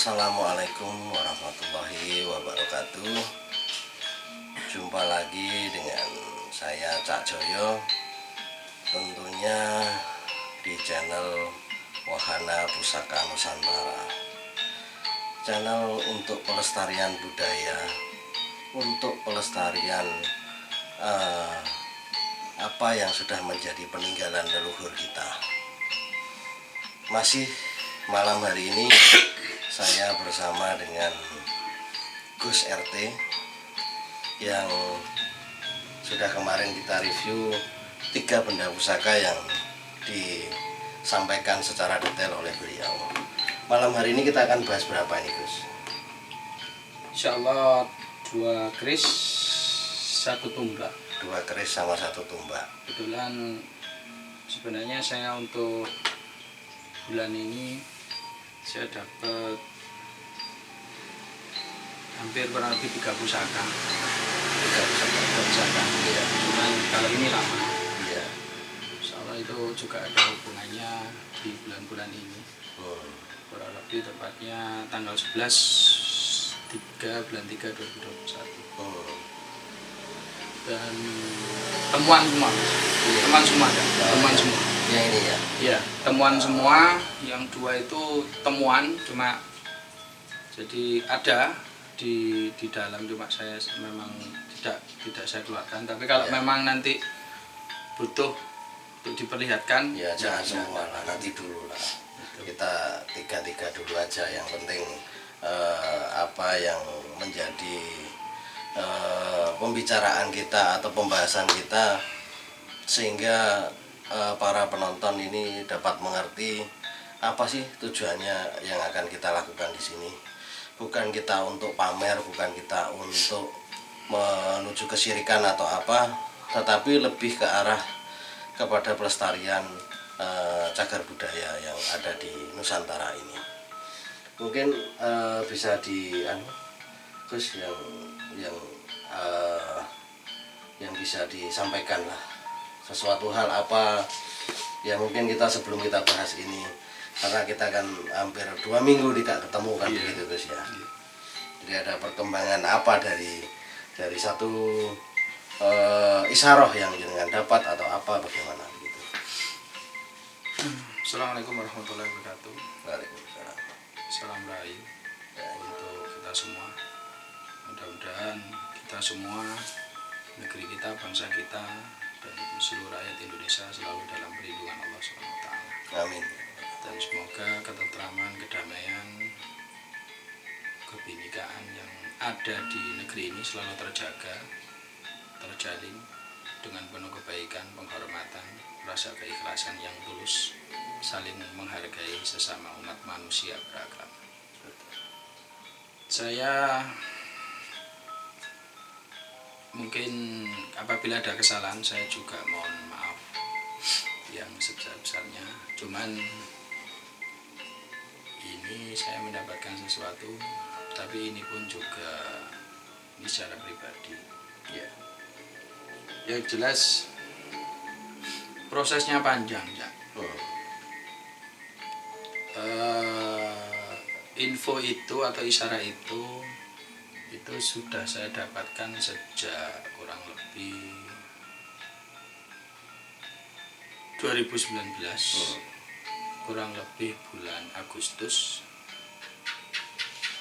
Assalamualaikum warahmatullahi wabarakatuh. Jumpa lagi dengan saya Cak Joyo, tentunya di channel Wahana Pusaka Nusantara, channel untuk pelestarian budaya, untuk pelestarian apa yang sudah menjadi peninggalan leluhur kita. Masih malam hari ini saya bersama dengan Gus RT yang sudah kemarin kita review 3 benda pusaka yang disampaikan secara detail oleh beliau. Malam hari ini kita akan bahas berapa ini, Gus? Insya Allah 2 keris 1 tumbak. 2 keris sama 1 tumbak. Kebetulan sebenarnya saya untuk bulan ini saya dapat hampir kurang lebih 3 pusaka. 3 pusaka. Iya. Cuman kalau ini lama. Iya. Insya Allah itu juga ada hubungannya di bulan-bulan ini. Kurang lebih tepatnya tanggal 11 bulan 3 2021. Dan temuan semua. Temuan semua kan? Temuan semua. Yang ini ya. Iya, temuan semua. Yang 2 itu temuan, cuma jadi ada di dalam, cuma saya memang tidak saya keluarkan. Tapi kalau memang nanti butuh untuk diperlihatkan, Ya jangan semua lah, nanti dulu lah. Kita 3 dulu aja. Yang penting apa yang menjadi pembicaraan kita atau pembahasan kita, sehingga para penonton ini dapat mengerti apa sih tujuannya yang akan kita lakukan di sini. Bukan kita untuk pamer, bukan kita untuk menuju kesyirikan atau apa, tetapi lebih ke arah kepada pelestarian cagar budaya yang ada di Nusantara ini. Mungkin bisa Gus yang bisa disampaikan lah, sesuatu hal apa ya, mungkin kita sebelum kita bahas ini, karena kita kan hampir 2 minggu tidak ketemu kan. Begitu Gus ya. Jadi ada perkembangan apa dari satu isaroh yang jenengan dapat atau apa, bagaimana begitu. Assalamualaikum warahmatullahi wabarakatuh. Waalaikumsalam. Salam rahayu untuk kita semua. Mudah-mudahan kita semua, negeri kita, bangsa kita, dan seluruh rakyat Indonesia selalu dalam perlindungan Allah SWT. Amin. Dan semoga ketentraman, kedamaian, kebinekaan yang ada di negeri ini selalu terjaga, terjalin dengan penuh kebaikan, penghormatan, rasa keikhlasan yang tulus, saling menghargai sesama umat manusia beragama. Saya mungkin apabila ada kesalahan, saya juga mohon maaf yang sebesar-besarnya. Cuman ini saya mendapatkan sesuatu, tapi ini pun juga ini secara pribadi. Ya, yang jelas prosesnya panjang ya. Info itu atau isyarat itu sudah saya dapatkan sejak kurang lebih 2019, kurang lebih bulan Agustus,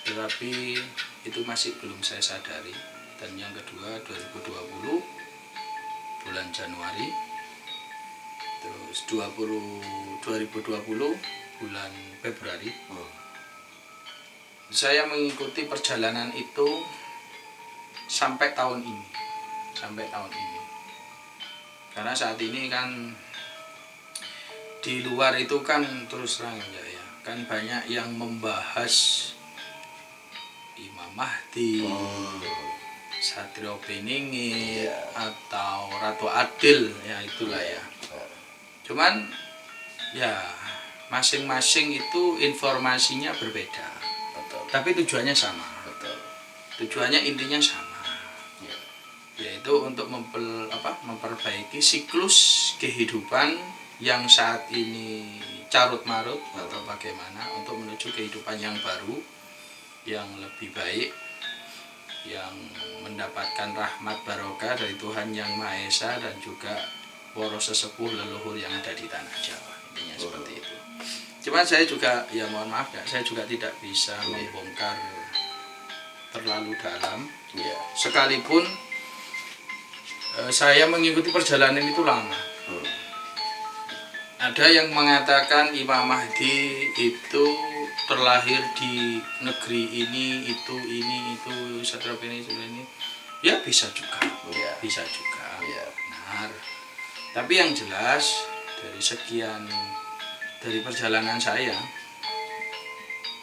tetapi itu masih belum saya sadari. Dan yang kedua 2020 bulan Januari, terus 2020 bulan Februari. Saya mengikuti perjalanan itu sampai tahun ini. Karena saat ini kan di luar itu kan terus terang ya, kan banyak yang membahas Imam Mahdi, Satrio Beningi, atau Ratu Adil, ya itulah ya. Cuman ya masing-masing itu informasinya berbeda. Tapi tujuannya sama. Tujuannya intinya sama. Yaitu untuk memperbaiki siklus kehidupan yang saat ini carut marut atau bagaimana, untuk menuju kehidupan yang baru yang lebih baik, yang mendapatkan rahmat barokah dari Tuhan Yang Maha Esa dan juga para sesepuh leluhur yang ada di tanah Jawa. Intinya seperti itu. Cuman saya juga, ya mohon maaf ya, saya juga tidak bisa membongkar terlalu dalam. Sekalipun saya mengikuti perjalanan itu lama. Ada yang mengatakan Imam Mahdi itu terlahir di negeri ini, itu, setelah ini. Ya bisa juga, bisa juga. Benar. Tapi yang jelas dari perjalanan saya,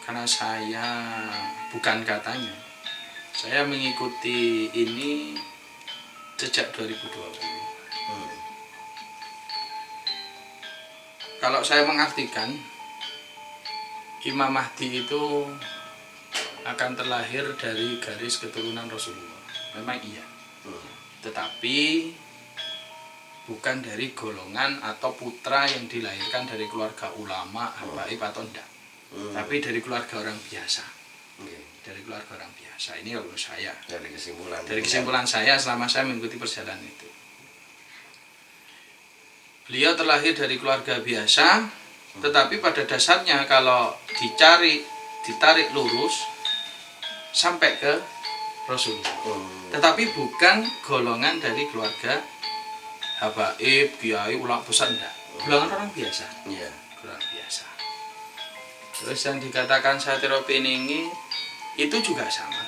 karena saya bukan katanya, saya mengikuti ini sejak 2020. Kalau saya mengartikan Imam Mahdi itu akan terlahir dari garis keturunan Rasulullah, memang iya. Tetapi bukan dari golongan atau putra yang dilahirkan dari keluarga ulama, habaib atau enggak. Tapi dari keluarga orang biasa. Dari keluarga orang biasa. Ini kalau saya. Dari kesimpulan saya selama saya mengikuti perjalanan itu. Beliau terlahir dari keluarga biasa, tetapi pada dasarnya kalau ditarik lurus sampai ke Rasulullah. Tetapi bukan golongan dari keluarga habaib, kiai, ulama besar, enggak. Golongan orang biasa. Orang biasa. Terus yang dikatakan Satiropi ini itu juga sama.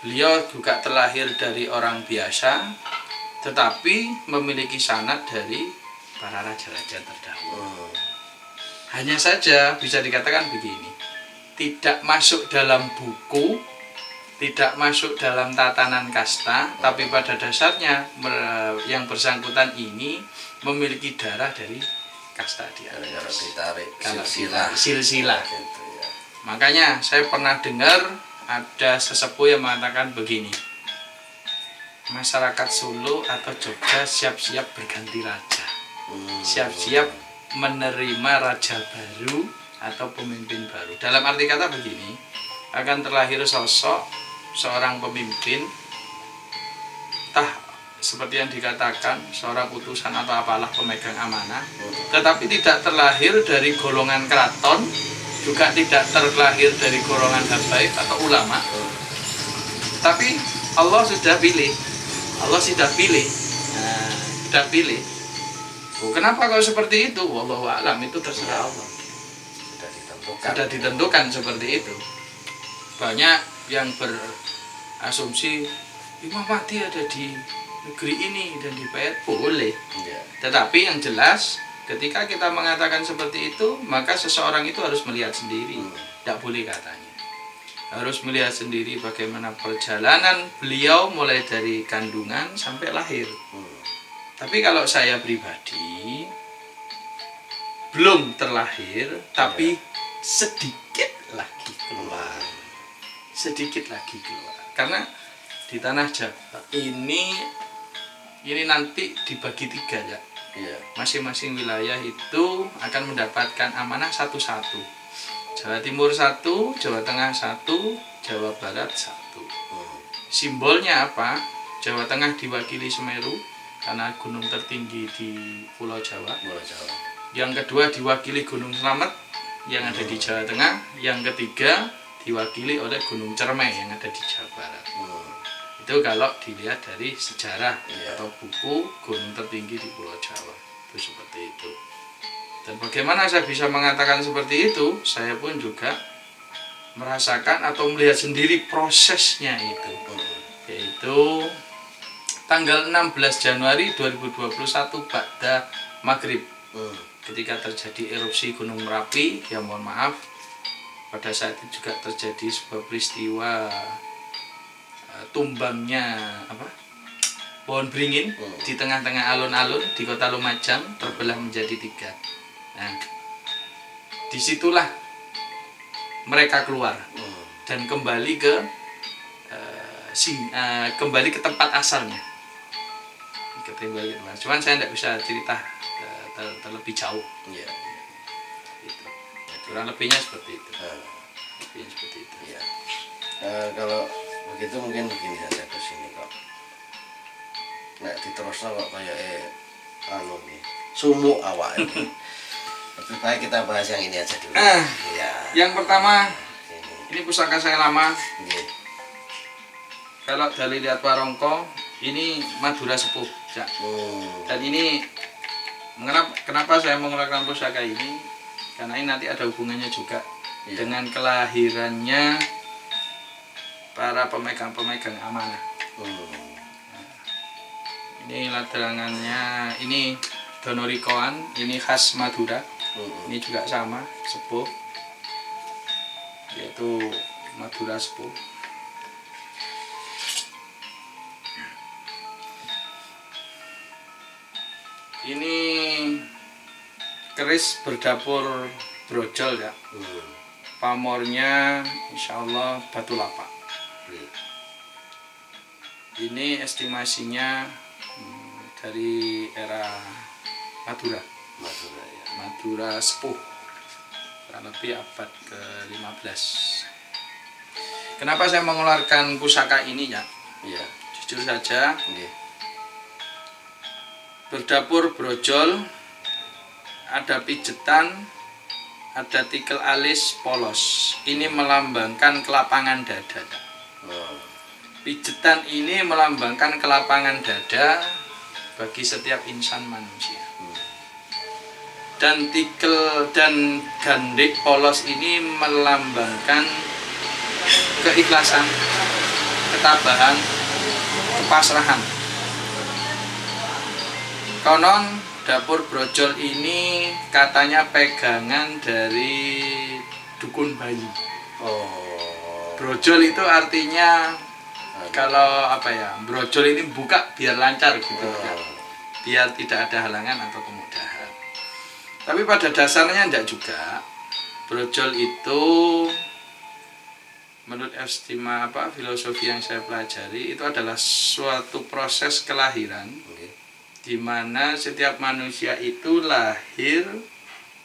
Beliau juga terlahir dari orang biasa, tetapi memiliki sanad dari para raja-raja terdahulu. Hanya saja bisa dikatakan begini, tidak masuk dalam buku, tidak masuk dalam tatanan kasta, tapi pada dasarnya yang bersangkutan ini memiliki darah dari kasta dia. Kalau silsilah. Makanya saya pernah dengar ada sesepuh yang mengatakan begini, masyarakat Solo atau Jogja siap-siap berganti raja, siap-siap menerima raja baru atau pemimpin baru. Dalam arti kata begini, akan terlahir sosok seorang pemimpin, entah seperti yang dikatakan seorang utusan atau apalah pemegang amanah, tetapi tidak terlahir dari golongan keraton, juga tidak terlahir dari golongan habaib atau ulama, tapi Allah sudah pilih. Kenapa kalau seperti itu? Wallahu a'lam, itu terserah Allah. Sudah ditentukan seperti itu. Banyak yang berasumsi Imam Mahdi ada di negeri ini dan di Payet, boleh. Tetapi yang jelas ketika kita mengatakan seperti itu, maka seseorang itu harus melihat sendiri. Tidak boleh katanya. Harus melihat sendiri bagaimana perjalanan beliau mulai dari kandungan sampai lahir. Tapi kalau saya pribadi belum terlahir, tapi sedikit lagi keluar. Karena di tanah Jawa ini nanti dibagi 3 ya. Masing-masing wilayah itu akan mendapatkan amanah satu-satu. Jawa Timur 1, Jawa Tengah 1, Jawa Barat 1. Simbolnya apa? Jawa Tengah diwakili Semeru karena gunung tertinggi di Pulau Jawa. Yang kedua diwakili Gunung Slamet yang ada di Jawa Tengah. Yang ketiga diwakili oleh Gunung Cermai yang ada di Jawa Barat. Itu kalau dilihat dari sejarah atau buku gunung tertinggi di Pulau Jawa. Itu seperti itu. Dan bagaimana saya bisa mengatakan seperti itu? Saya pun juga merasakan atau melihat sendiri prosesnya itu. Yaitu tanggal 16 Januari 2021 pada maghrib, ketika terjadi erupsi Gunung Merapi, ya mohon maaf, pada saat itu juga terjadi sebuah peristiwa tumbangnya pohon beringin di tengah-tengah alun-alun di kota Lumajang, terbelah menjadi 3. Nah, disitulah mereka keluar dan kembali ke tempat asalnya. Cuman saya tidak bisa cerita terlebih jauh. Kurang lebihnya seperti itu. seperti itu. Ya. Kalau begitu mungkin begini saja ke sini kok. Nek diterusno kok kayak anu nih, sumuk awak ini. Lebih baik kita bahas yang ini aja dulu. Ya. Yang pertama, Ini. ini pusaka saya lama. Nggih. Kalau dari lihat warongko, ini Madura sepuh. Ya. Dan ini kenapa saya mengeluarkan pusaka ini? Karena ini nanti ada hubungannya juga dengan kelahirannya para pemegang-pemegang amanah. Ini laterangannya, ini Donorikoan, ini khas Madura. Ini juga sama, sepuh, yaitu Madura sepuh. Ini keris berdapur brojol ya. Pamornya insya Allah batu lapak. Ini estimasinya dari era Madura. Madura sepuh, kurang lebih abad ke-15. Kenapa saya mengeluarkan pusaka ini ya? Iya. Jujur saja, Nggih. berdapur brojol, ada pijetan, ada tikel alis polos. Ini melambangkan kelapangan dada. Pijetan ini melambangkan kelapangan dada bagi setiap insan manusia. Dan tikel dan gandik polos ini melambangkan keikhlasan, ketabahan, kepasrahan. Konon dapur brojol ini katanya pegangan dari dukun bayi. Brojol itu artinya kalau apa ya, brojol ini buka biar lancar gitu ya. Biar tidak ada halangan atau kemudahan. Tapi pada dasarnya tidak juga. Brojol itu menurut filosofi yang saya pelajari itu adalah suatu proses kelahiran di mana setiap manusia itu lahir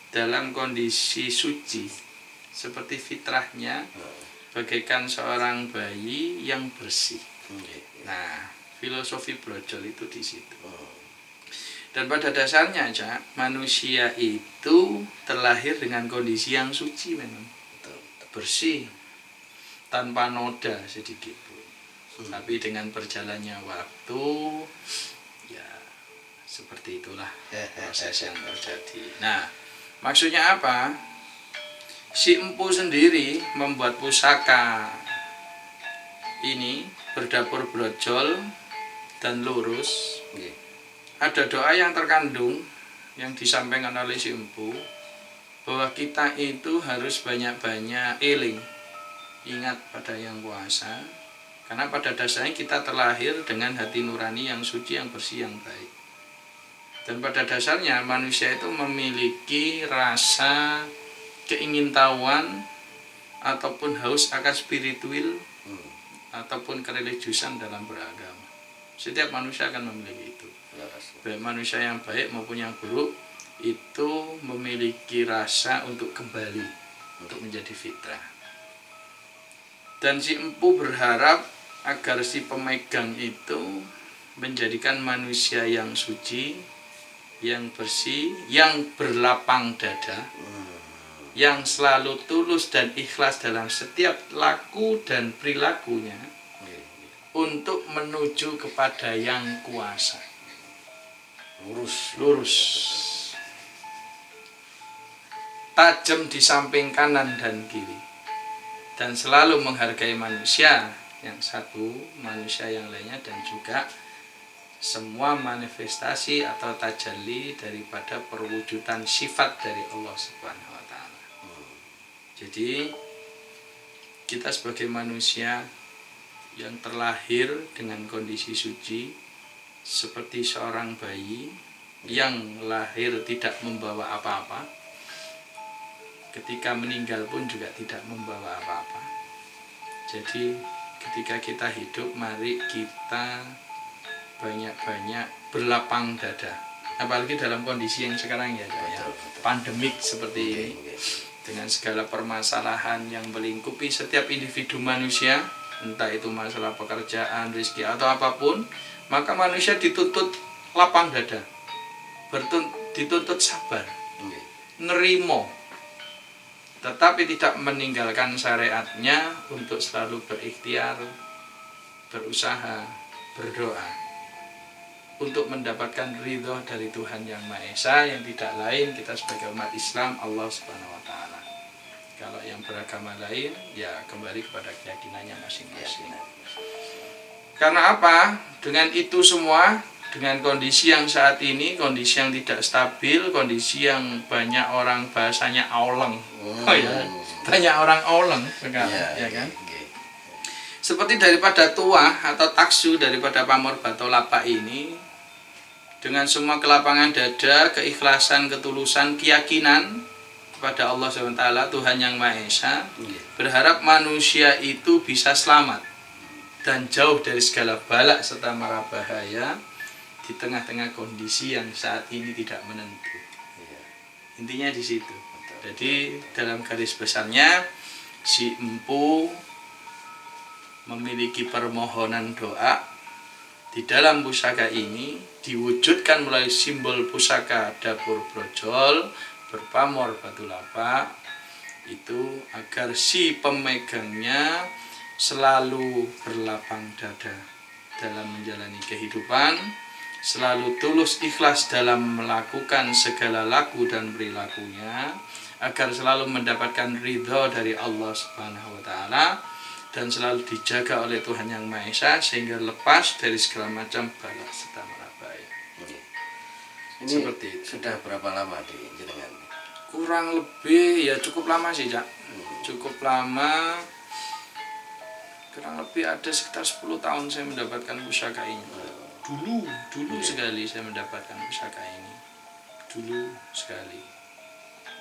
dalam kondisi suci seperti fitrahnya, bagaikan seorang bayi yang bersih. Nah, filosofi brojol itu di situ. Dan pada dasarnya aja manusia itu terlahir dengan kondisi yang suci memang, bersih, tanpa noda sedikit pun. Tapi dengan berjalannya waktu, ya seperti itulah proses yang terjadi. Nah, maksudnya apa? Si empu sendiri membuat pusaka ini berdapur brojol dan lurus. Ada doa yang terkandung yang disampaikan oleh si empu bahwa kita itu harus banyak-banyak eling, ingat pada yang kuasa, karena pada dasarnya kita terlahir dengan hati nurani yang suci, yang bersih, yang baik. Dan pada dasarnya manusia itu memiliki rasa keingintahuan ataupun haus akan spiritual ataupun kereligiusan dalam beragama. Setiap manusia akan memiliki itu. Baik manusia yang baik maupun yang buruk itu memiliki rasa untuk kembali, untuk menjadi fitrah. Dan si empu berharap agar si pemegang itu menjadikan manusia yang suci, yang bersih, yang berlapang dada, yang selalu tulus dan ikhlas dalam setiap laku dan perilakunya untuk menuju kepada yang kuasa. Lurus, tajam di samping kanan dan kiri, dan selalu menghargai manusia yang satu, manusia yang lainnya, dan juga semua manifestasi atau tajalli daripada perwujudan sifat dari Allah Subhanahu wa Ta'ala. Jadi kita sebagai manusia yang terlahir dengan kondisi suci seperti seorang bayi yang lahir tidak membawa apa-apa, ketika meninggal pun juga tidak membawa apa-apa. Jadi ketika kita hidup, mari kita banyak-banyak berlapang dada, apalagi dalam kondisi yang sekarang ya, pandemik seperti ini. dengan segala permasalahan yang melingkupi setiap individu manusia, entah itu masalah pekerjaan, rezeki atau apapun, maka manusia dituntut lapang dada, dituntut sabar, nerimo, tetapi tidak meninggalkan syariatnya untuk selalu berikhtiar, berusaha, berdoa untuk mendapatkan ridho dari Tuhan Yang Maha Esa, yang tidak lain kita sebagai umat Islam, Allah Subhanahu wa Ta'ala. Kalau yang beragama lain, ya kembali kepada keyakinannya masing-masing. Karena apa? Dengan itu semua, dengan kondisi yang saat ini, kondisi yang tidak stabil, kondisi yang banyak orang bahasanya auleng, banyak orang auleng sekarang, ya kan? Seperti daripada tuah atau taksu daripada Pamor Batolapa ini, dengan semua kelapangan dada, keikhlasan, ketulusan, keyakinan kepada Allah SWT, Tuhan Yang Maha Esa, berharap manusia itu bisa selamat dan jauh dari segala balak serta mara bahaya di tengah-tengah kondisi yang saat ini tidak menentu. Intinya di situ. Jadi dalam garis besarnya, si empu memiliki permohonan doa di dalam pusaka ini diwujudkan melalui simbol pusaka dapur brojol berpamor Batulapa itu, agar si pemegangnya selalu berlapang dada dalam menjalani kehidupan, selalu tulus ikhlas dalam melakukan segala laku dan perilakunya, agar selalu mendapatkan ridho dari Allah Subhanahu wa Ta'ala, dan selalu dijaga oleh Tuhan Yang Maha Esa sehingga lepas dari segala macam balak serta mara bahaya. Ini seperti itu. Sudah berapa lama di jenengan? Kurang lebih ya cukup lama sih, Cak. Cukup lama. Kurang lebih ada sekitar 10 tahun saya mendapatkan pusaka ini. Dulu sekali saya mendapatkan pusaka ini. Dulu sekali.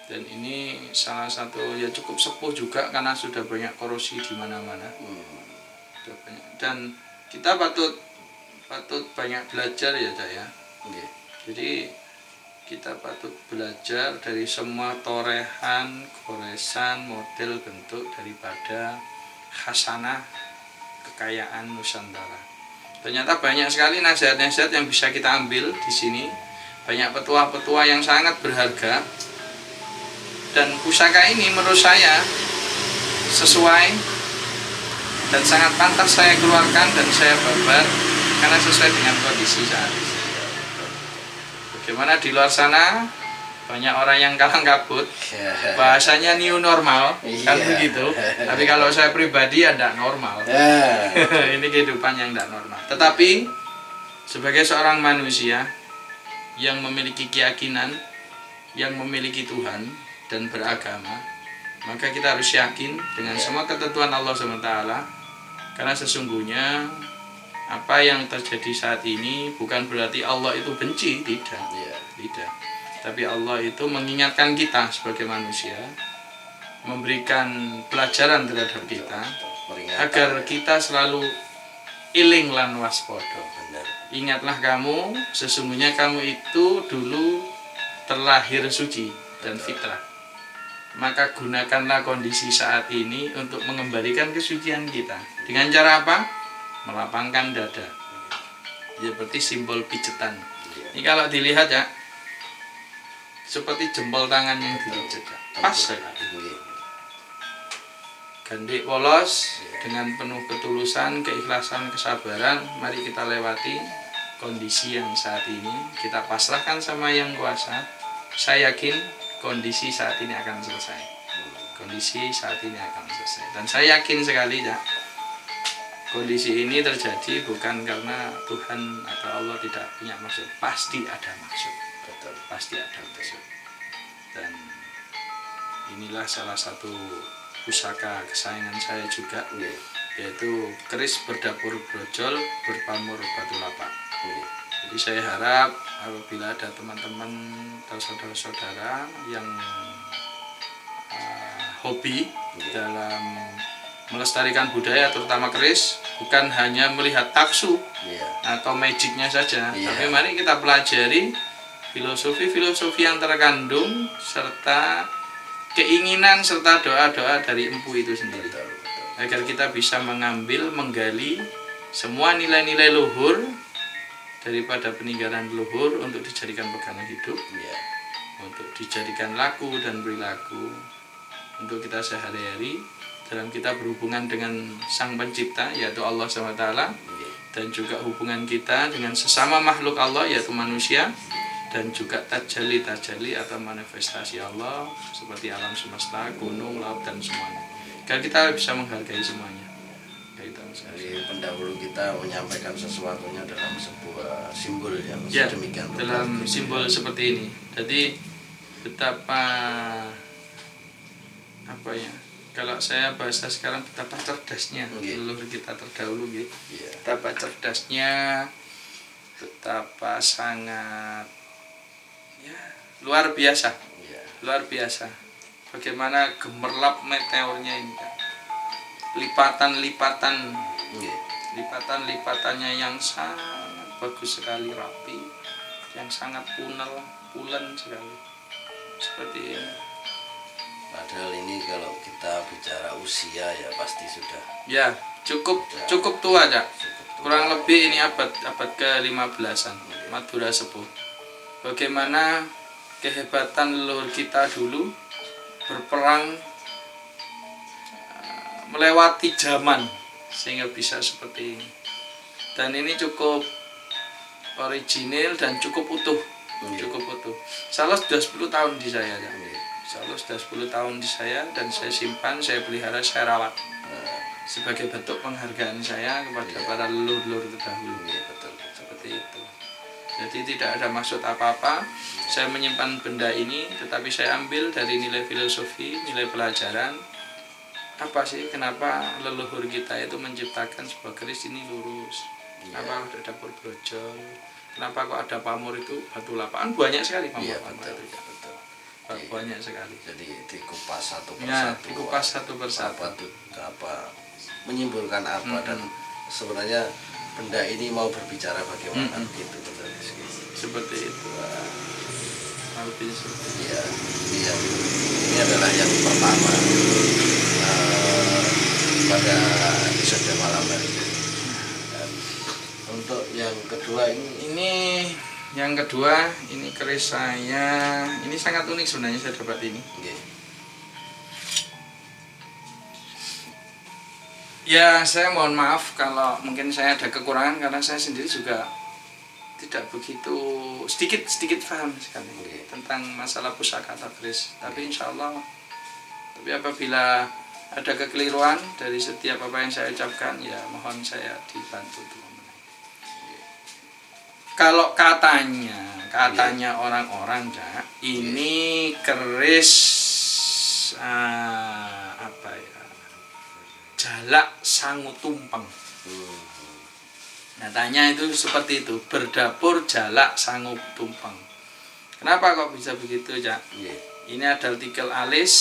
Dan ini salah satu ya cukup sepuh juga karena sudah banyak korosi di mana-mana. Dan kita patut banyak belajar ya, Cak ya. Jadi kita patut belajar dari semua torehan, goresan, model bentuk daripada khasanah kekayaan Nusantara. Ternyata banyak sekali nasihat-nasihat yang bisa kita ambil di sini. Banyak petua-petua yang sangat berharga. Dan pusaka ini menurut saya sesuai dan sangat pantas saya keluarkan dan saya babar karena sesuai dengan kondisi saat ini. Bagaimana di luar sana banyak orang yang kalang kabut, bahasanya new normal, kan begitu. Tapi kalau saya pribadi ya tidak normal. Ini kehidupan yang tidak normal. Tetapi sebagai seorang manusia yang memiliki keyakinan, yang memiliki Tuhan dan beragama, maka kita harus yakin dengan semua ketentuan Allah SWT, karena sesungguhnya apa yang terjadi saat ini bukan berarti Allah itu benci, tidak. Tapi Allah itu mengingatkan kita sebagai manusia, memberikan pelajaran terhadap kita agar kita selalu iling lan waspodo. Ingatlah kamu, sesungguhnya kamu itu dulu terlahir suci dan fitrah. Maka gunakanlah kondisi saat ini untuk mengembalikan kesucian kita. Dengan cara apa? Melapangkan dada. Seperti simbol pijetan. Ini kalau dilihat ya, seperti jempol tangan yang dipijet. Pas sekali. Gandik polos dengan penuh ketulusan, keikhlasan, kesabaran. Mari kita lewati kondisi yang saat ini. Kita pasrahkan sama Yang Kuasa. Saya yakin kondisi saat ini akan selesai. Kondisi saat ini akan selesai. Dan saya yakin sekali ya, kondisi ini terjadi bukan karena Tuhan atau Allah tidak punya maksud. Pasti ada maksud. Betul. Pasti ada maksud. Dan inilah salah satu pusaka kesayangan saya juga, yaitu keris berdapur brojol berpamor Batulapa. Jadi saya harap apabila ada teman-teman atau saudara-saudara yang hobi dalam melestarikan budaya terutama keris, bukan hanya melihat taksu atau magicnya saja, tapi mari kita pelajari filosofi yang terkandung serta keinginan serta doa-doa dari empu itu sendiri. Betul, betul. Agar kita bisa mengambil, menggali semua nilai-nilai luhur daripada peninggalan leluhur untuk dijadikan pegangan hidup, Iya. untuk dijadikan laku dan perilaku untuk kita sehari-hari dalam kita berhubungan dengan Sang Pencipta yaitu Allah SWT, Iya. dan juga hubungan kita dengan sesama makhluk Allah yaitu manusia, dan juga tajalli atau manifestasi Allah seperti alam semesta, gunung, laut, dan semuanya. Agar kita bisa menghargai semuanya. Jadi pendahulu kita menyampaikan sesuatunya dalam sebuah simbol yang Ya, sedemikian rupa. dalam simbol seperti ini. Jadi betapa apa ya? Kalau saya bahasa sekarang betapa cerdasnya leluhur kita terdahulu gitu. Iya. Betapa cerdasnya, betapa sangat ya luar biasa. Iya. Luar biasa. Bagaimana gemerlap meteornya ini kan. Lipatan-lipatan Iya. lipatan-lipatannya yang sangat bagus sekali, rapi, yang sangat pulen sekali seperti ini. Padahal ini kalau kita bicara usia ya pasti sudah Ya cukup tua Cak. cukup tua. Kurang lebih ini abad ke-15an, Madura Sepuh. Bagaimana kehebatan leluhur kita dulu berperang melewati zaman sehingga bisa seperti ini. Dan ini cukup original dan cukup utuh. Cukup utuh. Salah sudah 10 tahun di saya ya. Salah sudah 10 tahun di saya dan saya simpan, saya pelihara, saya rawat. Sebagai bentuk penghargaan saya kepada para leluhur terdahulu. Betul. Seperti itu. Jadi tidak ada maksud apa-apa. Saya menyimpan benda ini, tetapi saya ambil dari nilai filosofi, nilai pelajaran. Apa sih kenapa leluhur kita itu menciptakan sebuah keris ini lurus? Kenapa ada dapur brojol? Kenapa kok ada pamor itu batu lapangan? Banyak sekali pamor. Iya, betul. Banyak sekali. Jadi dikupas satu Ya, persatu. dikupas satu persatu. Apa menyimpulkan apa dan sebenarnya benda ini mau berbicara bagaimana gitu betul. Seperti itu. Lebih seperti itu. Iya, ini adalah yang pertama pada episode malam hari ini. Dan untuk yang kedua ini yang kedua, ini keris saya. Ini sangat unik sebenarnya saya dapat ini. Okay. Ya, saya mohon maaf kalau mungkin saya ada kekurangan karena saya sendiri juga tidak begitu sedikit paham sekali tentang masalah pusaka atau keris. Tapi insya Allah, tapi apabila ada kekeliruan dari setiap apa yang saya ucapkan, ya mohon saya dibantu untuk memenuhi. Kalau katanya orang-orang, ini keris apa ya? Jalak Sangu Tumpeng. Nyatanya itu seperti itu, berdapur jalak Sangu Tumpeng. Kenapa kok bisa begitu, Cak? Ini ada tikel alis,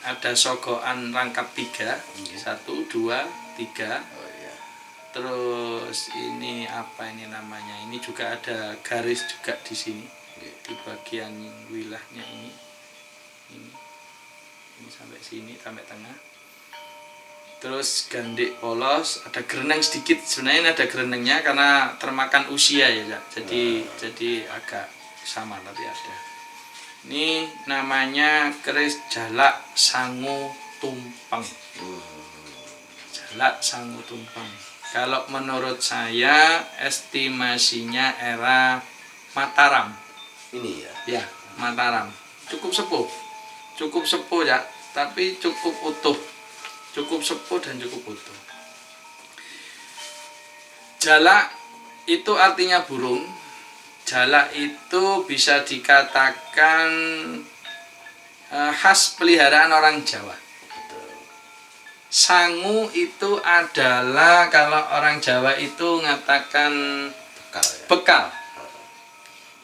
ada sogokan rangkap 3, 1, 2, 3. Terus ini apa ini namanya? Ini juga ada garis juga di sini, di bagian wilahnya ini sampai sini, sampai tengah. Terus gandik polos, ada gereneng sedikit. Sebenarnya ini ada gerenengnya karena termakan usia ya, Cak. Jadi agak sama tapi ada. Ini namanya keris Jalak Sangu Tumpeng. Jalak Sangu Tumpeng. Kalau menurut saya estimasinya era Mataram. Ini ya. Ya, Mataram. Cukup sepuh ya, tapi cukup utuh. Cukup sepuh dan cukup utuh. Jalak itu artinya burung. Jalak itu bisa dikatakan khas peliharaan orang Jawa. Sangu itu adalah kalau orang Jawa itu mengatakan bekal.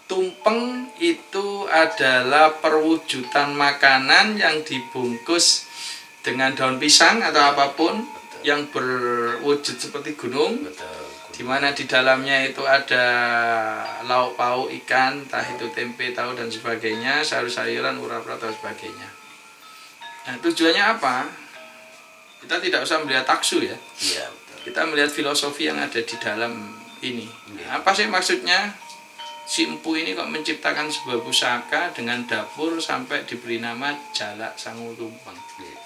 Tumpeng itu adalah perwujudan makanan yang dibungkus dengan daun pisang atau apapun yang berwujud seperti gunung, di mana di dalamnya itu ada lauk pauk ikan, entah itu tempe, tahu dan sebagainya, sayur-sayuran, urat-urat dan sebagainya. Nah, tujuannya apa? Kita tidak usah melihat taksu ya. Iya, betul. Kita melihat filosofi yang ada di dalam ini. Iya. Apa sih maksudnya? Si empu ini kok menciptakan sebuah pusaka dengan dapur sampai diberi nama Jalak Sangu Tumpeng. Iya.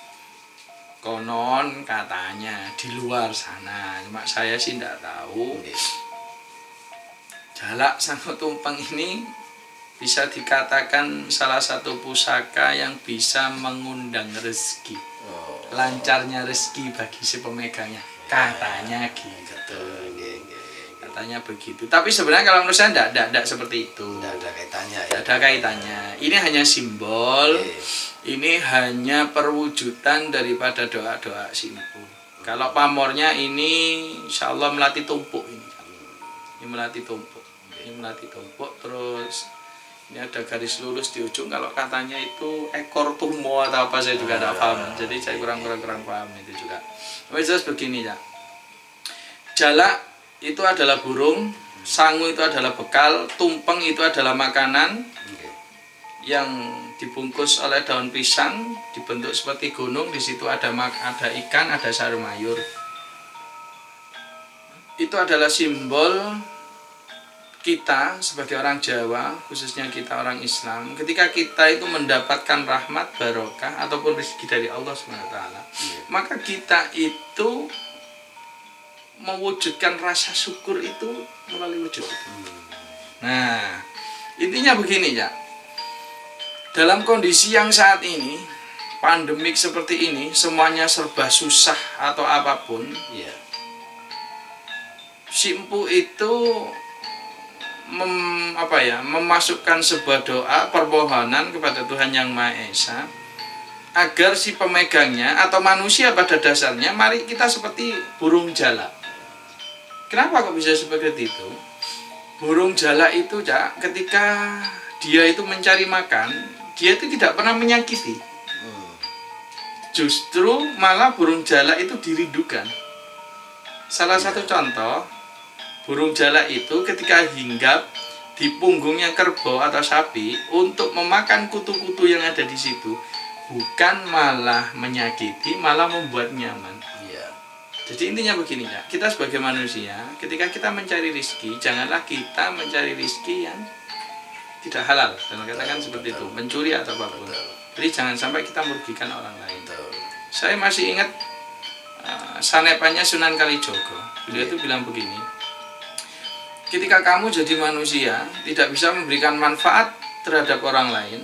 Konon katanya di luar sana, cuma saya sih tidak tahu. Iya. Jalak Sangu Tumpeng ini bisa dikatakan salah satu pusaka yang bisa mengundang rezeki. Oh. Lancarnya rezeki bagi si pemegangnya. Katanya gitu. Katanya begitu. Tapi sebenarnya kalau menurut saya tidak seperti itu. Tidak ada kaitannya ya. Tidak ada kaitannya. Ini hanya simbol. Iya. Ini hanya perwujudan daripada doa-doa si empu. Kalau pamornya ini insya Allah melati tumpuk ini. Ini melati tumpuk. Ini melati tumpuk terus ini ada garis lurus di ujung. Kalau katanya itu ekor tumo atau apa saya juga tidak paham. Jadi saya kurang paham itu juga. Tapi jelas begini ya. Jalak itu adalah burung, sangu itu adalah bekal, tumpeng itu adalah makanan yang dibungkus oleh daun pisang, dibentuk seperti gunung. Di situ ada ikan, ada sayur mayur. Itu adalah simbol kita sebagai orang Jawa, khususnya kita orang Islam. Ketika kita itu mendapatkan rahmat, barokah ataupun rezeki dari Allah SWT, maka kita itu mewujudkan rasa syukur itu melalui wujud itu. Nah, intinya begini ya. Dalam kondisi yang saat ini, pandemik seperti ini, semuanya serba susah atau apapun, Iya. si empu itu memasukkan sebuah doa permohonan kepada Tuhan Yang Maha Esa agar si pemegangnya atau manusia pada dasarnya, mari kita seperti burung jalak. Kenapa kok bisa seperti itu? Burung jalak itu, Cak, ketika dia itu mencari makan, dia itu tidak pernah menyakiti. Justru malah burung jalak itu dirindukan. Salah satu contoh, burung jalak itu ketika hinggap di punggungnya kerbau atau sapi untuk memakan kutu-kutu yang ada di situ, bukan malah menyakiti, malah membuat nyaman. Jadi intinya begini ya, kita sebagai manusia, ketika kita mencari rezeki, janganlah kita mencari rezeki yang tidak halal. Dan katakan seperti itu, mencuri atau apapun. Jadi jangan sampai kita merugikan orang lain. Saya masih ingat sanepannya Sunan Kalijogo. Beliau itu bilang begini, ketika kamu jadi manusia, tidak bisa memberikan manfaat terhadap orang lain,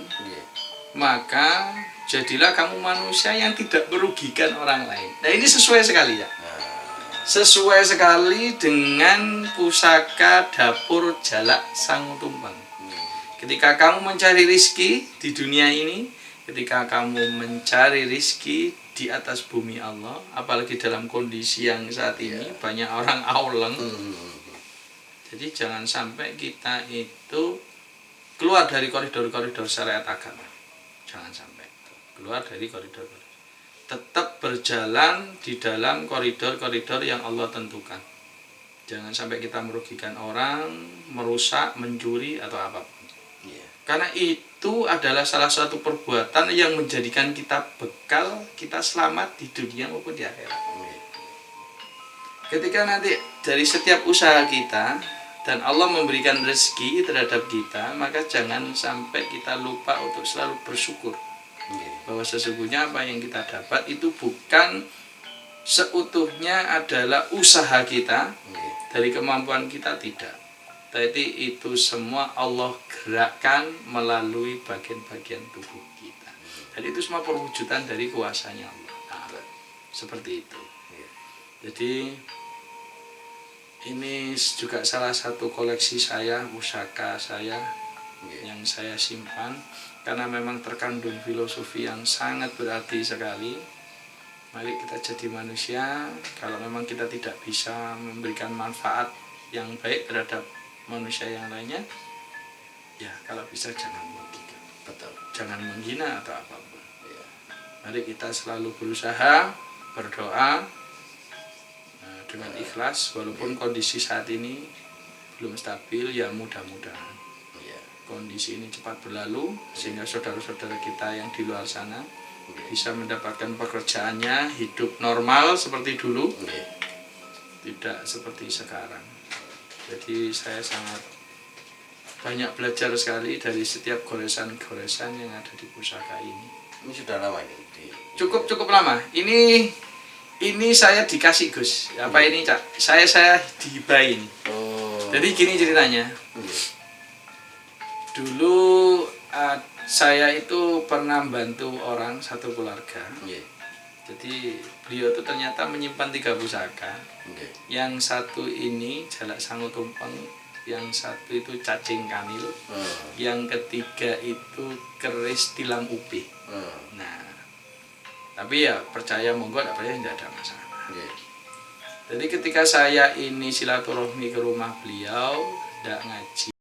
maka jadilah kamu manusia yang tidak merugikan orang lain. Nah ini sesuai sekali ya. Sesuai sekali dengan pusaka dapur Jalak Sangu Tumpeng. Ketika kamu mencari rizki di dunia ini, ketika kamu mencari rizki di atas bumi Allah, apalagi dalam kondisi yang saat ini banyak orang auleng. Jadi jangan sampai kita itu keluar dari koridor-koridor syariat agama. Jangan sampai keluar dari koridor-koridor. Tetap berjalan di dalam koridor-koridor yang Allah tentukan. Jangan sampai kita merugikan orang, merusak, mencuri atau apapun. Karena itu adalah salah satu perbuatan yang menjadikan kita bekal, kita selamat di dunia maupun di akhirat. Ketika nanti dari setiap usaha kita dan Allah memberikan rezeki terhadap kita, maka jangan sampai kita lupa untuk selalu bersyukur. Bahwa sesungguhnya apa yang kita dapat itu bukan seutuhnya adalah usaha kita, dari kemampuan kita, tidak. Tapi itu semua Allah gerakkan melalui bagian-bagian tubuh kita. Jadi itu semua perwujudan dari kuasanya Allah. Nah, seperti itu. Jadi ini juga salah satu koleksi saya, pusaka saya yang saya simpan. Karena memang terkandung filosofi yang sangat berarti sekali. Mari kita jadi manusia. Kalau memang kita tidak bisa memberikan manfaat yang baik terhadap manusia yang lainnya, ya kalau bisa jangan merugikan. Betul. Jangan menghina atau apapun. Mari kita selalu berusaha, berdoa dengan ikhlas. Walaupun kondisi saat ini belum stabil, ya mudah-mudahan kondisi ini cepat berlalu sehingga saudara-saudara kita yang di luar sana bisa mendapatkan pekerjaannya, hidup normal seperti dulu, tidak seperti sekarang. Jadi saya sangat banyak belajar sekali dari setiap goresan-goresan yang ada di pusaka ini. Ini sudah lama ini? Cukup lama. Ini saya dikasih Gus. Apa ini Cak? Saya dihibahin. Oh. Jadi gini ceritanya. Dulu saya itu pernah bantu orang satu keluarga. Jadi beliau itu ternyata menyimpan 3 pusaka. Yang satu ini Jalak Sangu Tumpeng, yang satu itu Cacing Kanil, yang ketiga itu Keris Tilam Upih. Nah, tapi ya percaya monggo, tidak percaya tidak ada masalah. Jadi ketika saya ini silaturahmi ke rumah beliau, tidak ngaji.